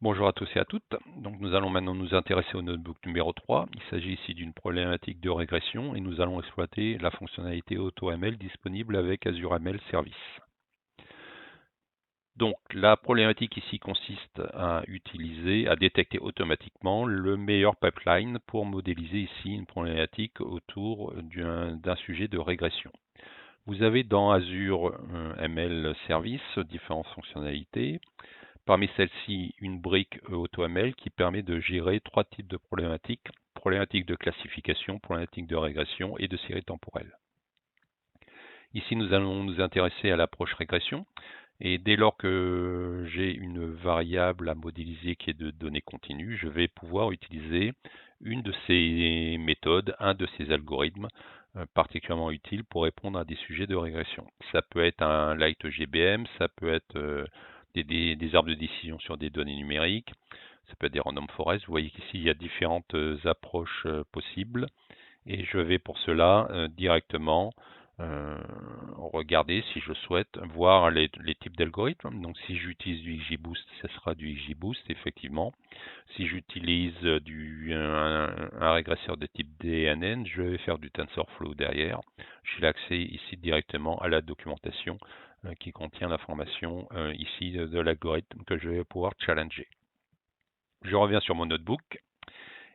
Bonjour à tous et à toutes. Donc nous allons maintenant nous intéresser au notebook numéro 3. Il s'agit ici d'une problématique de régression et nous allons exploiter la fonctionnalité AutoML disponible avec Azure ML Service. Donc la problématique ici consiste à détecter automatiquement le meilleur pipeline pour modéliser ici une problématique autour d'un sujet de régression. Vous avez dans Azure ML Service différentes fonctionnalités. Parmi celles-ci, une brique AutoML qui permet de gérer trois types de problématiques: problématiques de classification, problématiques de régression et de série temporelle. Ici, nous allons nous intéresser à l'approche régression. Et dès lors que j'ai une variable à modéliser qui est de données continues, je vais pouvoir utiliser une de ces méthodes, un de ces algorithmes particulièrement utiles pour répondre à des sujets de régression. Ça peut être un light GBM, ça peut être des arbres de décision sur des données numériques, ça peut être des random forest. Vous voyez qu'ici, il y a différentes approches possibles. Et je vais pour cela directement regarder si je souhaite voir les types d'algorithmes. Donc si j'utilise du XGBoost, ce sera du XGBoost effectivement. Si j'utilise un régresseur de type DNN, je vais faire du TensorFlow derrière. J'ai l'accès ici directement à la documentation qui contient l'information ici de l'algorithme que je vais pouvoir challenger. Je reviens sur mon notebook.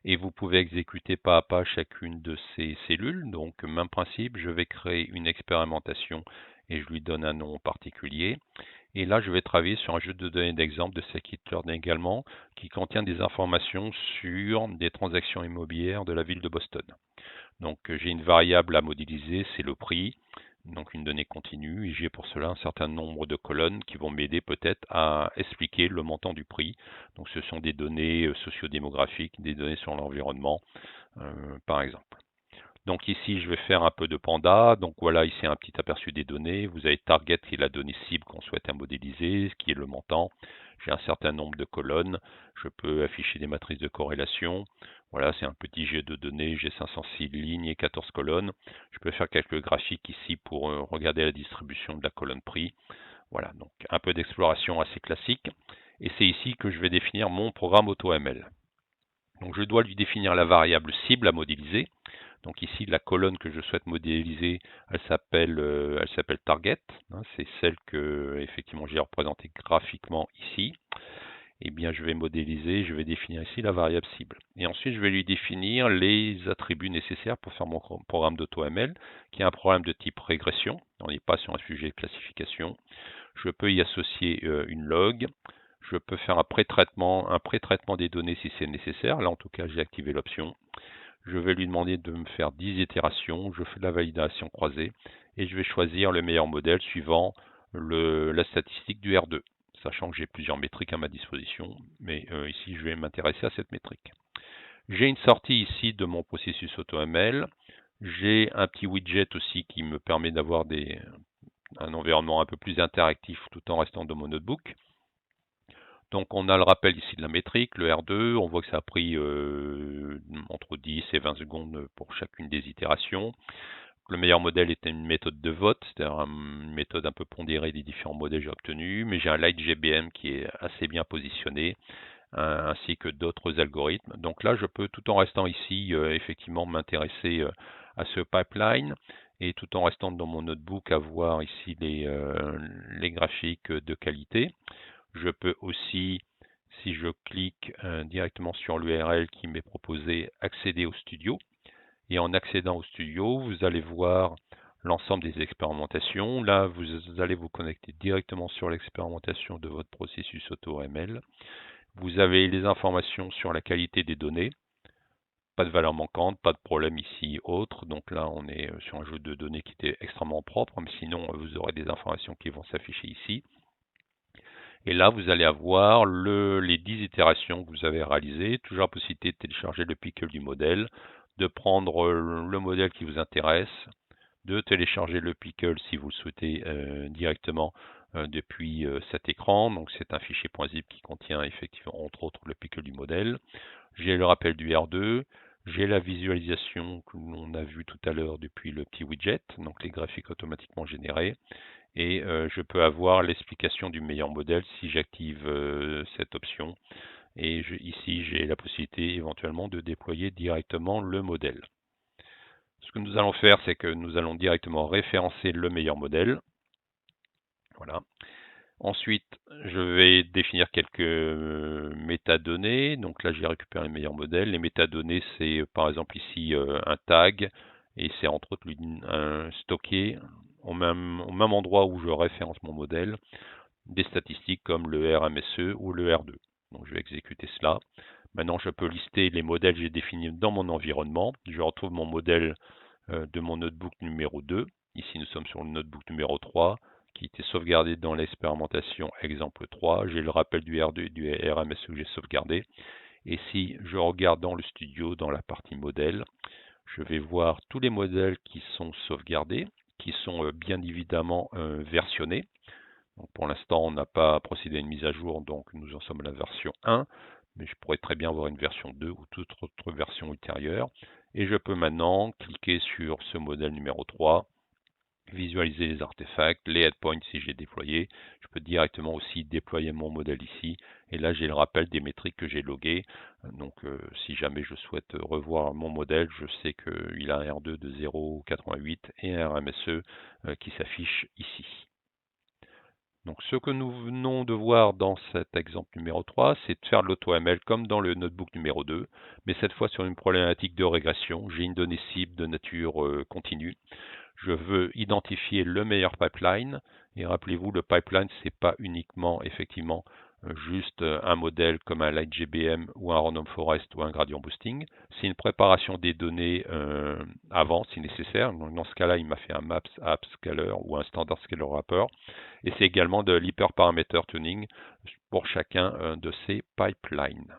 Et vous pouvez exécuter pas à pas chacune de ces cellules. Donc, même principe, je vais créer une expérimentation et je lui donne un nom particulier. Et là, je vais travailler sur un jeu de données d'exemple de scikit-learn également, qui contient des informations sur des transactions immobilières de la ville de Boston. Donc, j'ai une variable à modéliser, c'est le prix, donc une donnée continue, et j'ai pour cela un certain nombre de colonnes qui vont m'aider peut-être à expliquer le montant du prix. Donc, ce sont des données sociodémographiques, des données sur l'environnement, par exemple. Donc ici, je vais faire un peu de panda. Donc voilà, ici un petit aperçu des données. Vous avez target qui est la donnée cible qu'on souhaite modéliser, ce qui est le montant. J'ai un certain nombre de colonnes. Je peux afficher des matrices de corrélation. Voilà, c'est un petit jet de données. J'ai 506 lignes et 14 colonnes. Je peux faire quelques graphiques ici pour regarder la distribution de la colonne prix. Voilà, donc un peu d'exploration assez classique. Et c'est ici que je vais définir mon programme AutoML. Donc je dois lui définir la variable cible à modéliser. Donc ici, la colonne que je souhaite modéliser, elle s'appelle target. Hein, c'est celle que effectivement j'ai représentée graphiquement ici. Eh bien, je vais modéliser, je vais définir ici la variable cible. Et ensuite, je vais lui définir les attributs nécessaires pour faire mon programme d'AutoML, qui est un programme de type régression. On n'est pas sur un sujet de classification. Je peux y associer une log. Je peux faire un pré-traitement des données si c'est nécessaire. Là, en tout cas, j'ai activé l'option. Je vais lui demander de me faire 10 itérations, je fais de la validation croisée et je vais choisir le meilleur modèle suivant la statistique du R2, sachant que j'ai plusieurs métriques à ma disposition, mais ici je vais m'intéresser à cette métrique. J'ai une sortie ici de mon processus AutoML, j'ai un petit widget aussi qui me permet d'avoir un environnement un peu plus interactif tout en restant dans mon notebook. Donc on a le rappel ici de la métrique, le R2, on voit que ça a pris entre 10 et 20 secondes pour chacune des itérations. Le meilleur modèle était une méthode de vote, c'est-à-dire une méthode un peu pondérée des différents modèles que j'ai obtenus, mais j'ai un light GBM qui est assez bien positionné, ainsi que d'autres algorithmes. Donc là, je peux, tout en restant ici, effectivement m'intéresser à ce pipeline, et tout en restant dans mon notebook, avoir ici les graphiques de qualité. Je peux aussi, si je clique directement sur l'URL qui m'est proposé, accéder au studio. Et en accédant au studio, vous allez voir l'ensemble des expérimentations. Là, vous allez vous connecter directement sur l'expérimentation de votre processus AutoML. Vous avez les informations sur la qualité des données. Pas de valeur manquante, pas de problème ici autre. Donc là, on est sur un jeu de données qui était extrêmement propre. Mais sinon, vous aurez des informations qui vont s'afficher ici. Et là, vous allez avoir les 10 itérations que vous avez réalisées. Toujours la possibilité de télécharger le pickle du modèle, de prendre le modèle qui vous intéresse, de télécharger le pickle si vous le souhaitez directement depuis cet écran. Donc c'est un fichier .zip qui contient effectivement entre autres le pickle du modèle. J'ai le rappel du R2, J'ai la visualisation que l'on a vue tout à l'heure depuis le petit widget, donc les graphiques automatiquement générés. Et je peux avoir l'explication du meilleur modèle si j'active cette option. Et ici, j'ai la possibilité éventuellement de déployer directement le modèle. Ce que nous allons faire, c'est que nous allons directement référencer le meilleur modèle. Voilà. Ensuite, je vais définir quelques métadonnées. Donc là, j'ai récupéré le meilleur modèle. Les métadonnées, c'est par exemple ici un tag, et c'est entre autres stocké au même endroit où je référence mon modèle, des statistiques comme le RMSE ou le R2. Donc je vais exécuter cela. Maintenant, je peux lister les modèles que j'ai définis dans mon environnement. Je retrouve mon modèle de mon notebook numéro 2. Ici, nous sommes sur le notebook numéro 3 qui était sauvegardé dans l'expérimentation exemple 3. J'ai le rappel du R2 et du RMSE que j'ai sauvegardé. Et si je regarde dans le studio, dans la partie modèle, je vais voir tous les modèles qui sont sauvegardés, qui sont bien évidemment versionnés. Donc pour l'instant, on n'a pas procédé à une mise à jour, donc nous en sommes à la version 1, mais je pourrais très bien avoir une version 2 ou toute autre version ultérieure. Et je peux maintenant cliquer sur ce modèle numéro 3, visualiser les artefacts, les headpoints si j'ai déployé. Je peux directement aussi déployer mon modèle ici. Et là, j'ai le rappel des métriques que j'ai loguées. Donc, si jamais je souhaite revoir mon modèle, je sais qu'il a un R2 de 0,88 et un RMSE qui s'affiche ici. Donc, ce que nous venons de voir dans cet exemple numéro 3, c'est de faire de l'AutoML comme dans le notebook numéro 2, mais cette fois sur une problématique de régression. J'ai une donnée cible de nature continue. Je veux identifier le meilleur pipeline. Et rappelez-vous, le pipeline, ce n'est pas uniquement effectivement juste un modèle comme un LightGBM ou un Random Forest ou un Gradient Boosting. C'est une préparation des données avant, si nécessaire. Donc, dans ce cas-là, il m'a fait un Maps App Scaler ou un Standard Scaler Wrapper. Et c'est également de l'hyperparameter tuning pour chacun de ces pipelines.